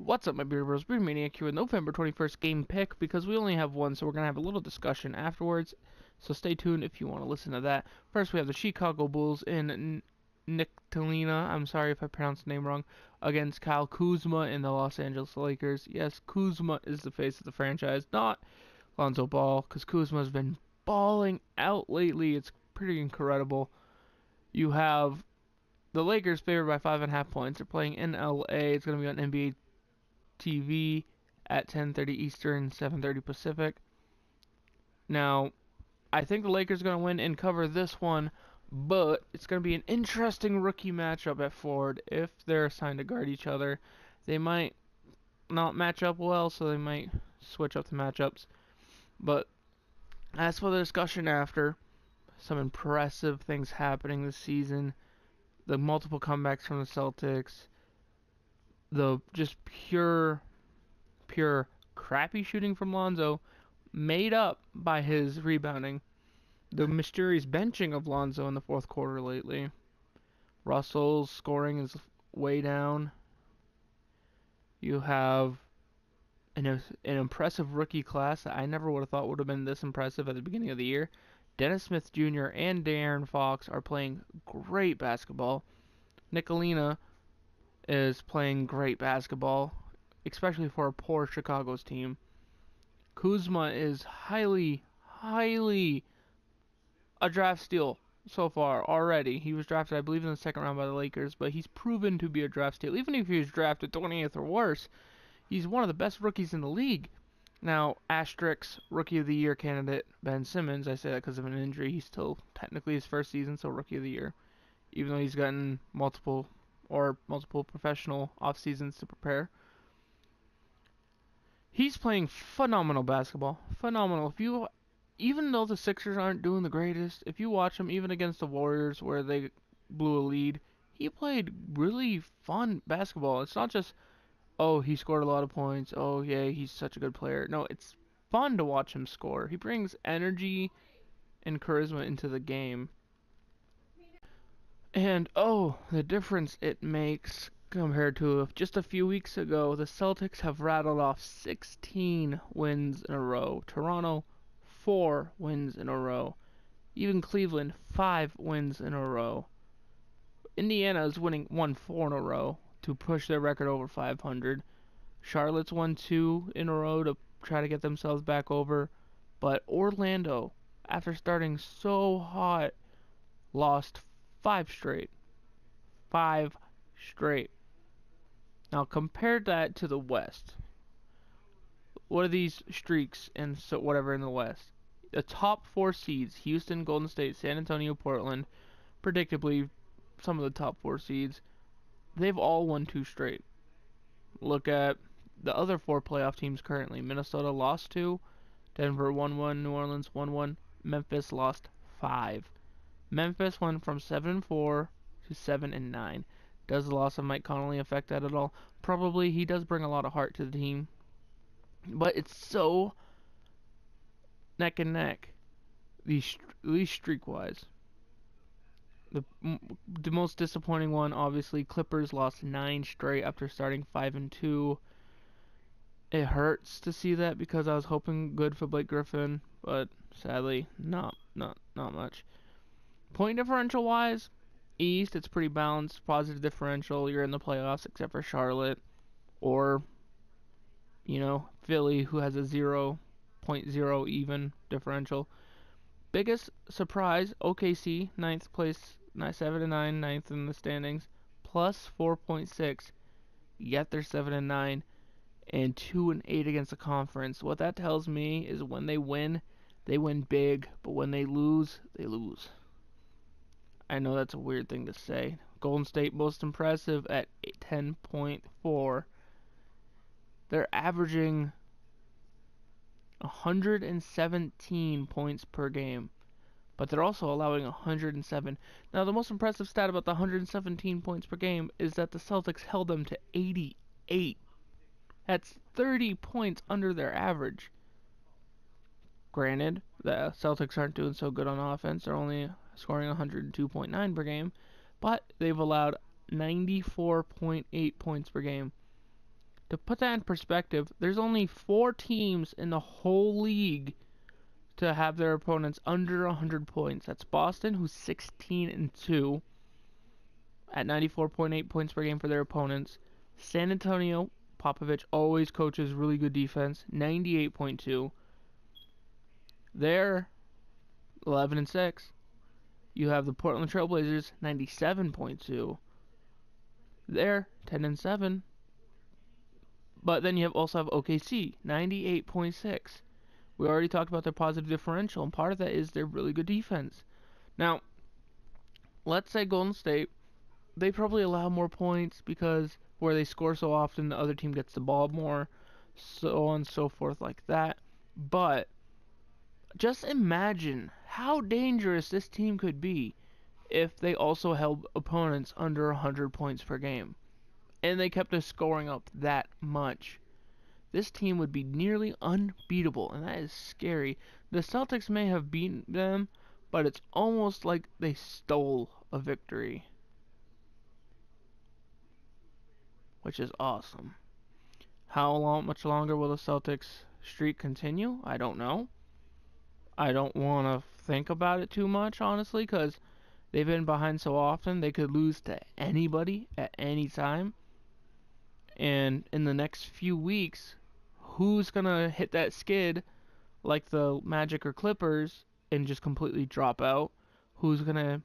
What's up, my beer bros? Beer Maine-iac here with November 21st game pick because we only have one, so we're going to have a little discussion afterwards. So stay tuned if you want to listen to that. First, we have the Chicago Bulls in Nictalina. I'm sorry if I pronounced the name wrong. Against Kyle Kuzma and the Los Angeles Lakers. Yes, Kuzma is the face of the franchise, not Lonzo Ball, because Kuzma has been balling out lately. It's pretty incredible. You have the Lakers favored by 5.5 points. They're playing in LA. It's going to be on NBA TV at 10:30 Eastern, 7:30 Pacific. Now, I think the Lakers are going to win and cover this one, but it's going to be an interesting rookie matchup at forward. If they're assigned to guard each other, they might not match up well, so they might switch up the matchups. But as for the discussion after, some impressive things happening this season. The multiple comebacks from the Celtics, the just pure crappy shooting from Lonzo, made up by his rebounding. The mysterious benching of Lonzo in the fourth quarter lately. Russell's scoring is way down. You have an impressive rookie class that I never would have thought would have been this impressive at the beginning of the year. Dennis Smith Jr. and De'Aaron Fox are playing great basketball. Nictalina is playing great basketball, especially for a poor Chicago's team. Kuzma is highly a draft steal so far already. He was drafted, I believe, in the second round by the Lakers, but he's proven to be a draft steal. Even if he was drafted 20th or worse, he's one of the best rookies in the league. Now, asterisk Rookie of the Year candidate Ben Simmons. I say that because of an injury. He's still technically his first season, so Rookie of the Year, even though he's gotten multiple professional off seasons to prepare. He's playing phenomenal basketball. Phenomenal. Even though the Sixers aren't doing the greatest, if you watch him, even against the Warriors where they blew a lead, he played really fun basketball. It's not just, oh, he scored a lot of points. Oh, yeah, he's such a good player. No, it's fun to watch him score. He brings energy and charisma into the game. And, oh, the difference it makes compared to just a few weeks ago. The Celtics have rattled off 16 wins in a row. Toronto, 4 wins in a row. Even Cleveland, 5 wins in a row. Indiana is won 4 in a row to push their record over 500. Charlotte's won 2 in a row to try to get themselves back over. But Orlando, after starting so hot, lost 5 straight. 5 straight. Now compare that to the West. What are these streaks and so whatever in the West? The top 4 seeds: Houston, Golden State, San Antonio, Portland. Predictably, some of the top 4 seeds. They've all won 2 straight. Look at the other 4 playoff teams currently. Minnesota lost 2. Denver won 1. New Orleans won 1. Memphis lost 5. Memphis went from 7-4 to 7-9. Does the loss of Mike Conley affect that at all? Probably. He does bring a lot of heart to the team. But it's so neck and neck, at least streak-wise. The most disappointing one, obviously, Clippers lost 9 straight after starting 5-2. It hurts to see that because I was hoping good for Blake Griffin, but sadly, not much. Point differential-wise, East, it's pretty balanced, positive differential. You're in the playoffs except for Charlotte or, Philly, who has a 0.0 even differential. Biggest surprise, OKC, 9th place, 7-9, 9th in the standings, plus 4.6. Yet they're 7-9 and 2-8 against the conference. What that tells me is when they win big, but when they lose, they lose. I know that's a weird thing to say. Golden State most impressive at 10.4. They're averaging 117 points per game, but they're also allowing 107. Now, the most impressive stat about the 117 points per game is that the Celtics held them to 88. That's 30 points under their average. Granted, the Celtics aren't doing so good on offense. They're only scoring 102.9 per game, but they've allowed 94.8 points per game. To put that in perspective, there's only 4 teams in the whole league to have their opponents under 100 points. That's Boston, who's 16-2 at 94.8 points per game for their opponents. San Antonio, Popovich always coaches really good defense, 98.2. They're 11-6. You have the Portland Trailblazers, 97.2. They're 10-7. But then you also have OKC, 98.6. We already talked about their positive differential, and part of that is their really good defense. Now, let's say Golden State, they probably allow more points because where they score so often, the other team gets the ball more, so on and so forth like that. But just imagine how dangerous this team could be if they also held opponents under 100 points per game, and they kept us scoring up that much. This team would be nearly unbeatable, and that is scary. The Celtics may have beaten them, but it's almost like they stole a victory, which is awesome. Much longer will the Celtics streak continue? I don't know. I don't want to think about it too much, honestly, because they've been behind so often. They could lose to anybody at any time. And in the next few weeks, who's going to hit that skid like the Magic or Clippers and just completely drop out? Who's going to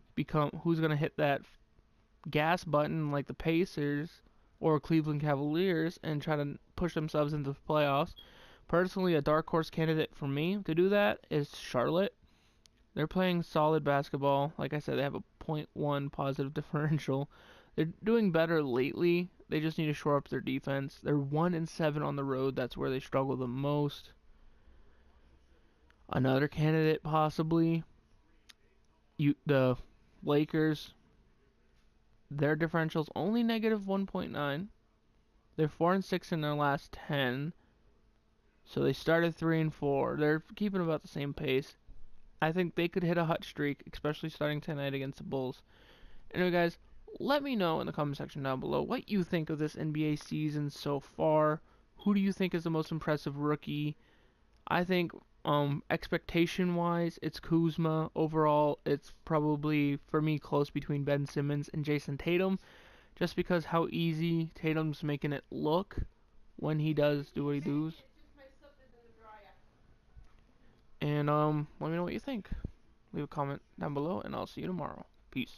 hit that gas button like the Pacers or Cleveland Cavaliers and try to push themselves into the playoffs? Personally, a dark horse candidate for me to do that is Charlotte. They're playing solid basketball. Like I said, they have a .1 positive differential. They're doing better lately. They just need to shore up their defense. They're 1-7 on the road. That's where they struggle the most. Another candidate possibly, the Lakers. Their differential's only negative 1.9. They're 4-6 in their last 10. So they started 3-4. They're keeping about the same pace. I think they could hit a hot streak, especially starting tonight against the Bulls. Anyway, guys, let me know in the comment section down below what you think of this NBA season so far. Who do you think is the most impressive rookie? I think expectation-wise, it's Kuzma. Overall, it's probably, for me, close between Ben Simmons and Jason Tatum, just because how easy Tatum's making it look when he does do what he does. And let me know what you think. Leave a comment down below, and I'll see you tomorrow. Peace.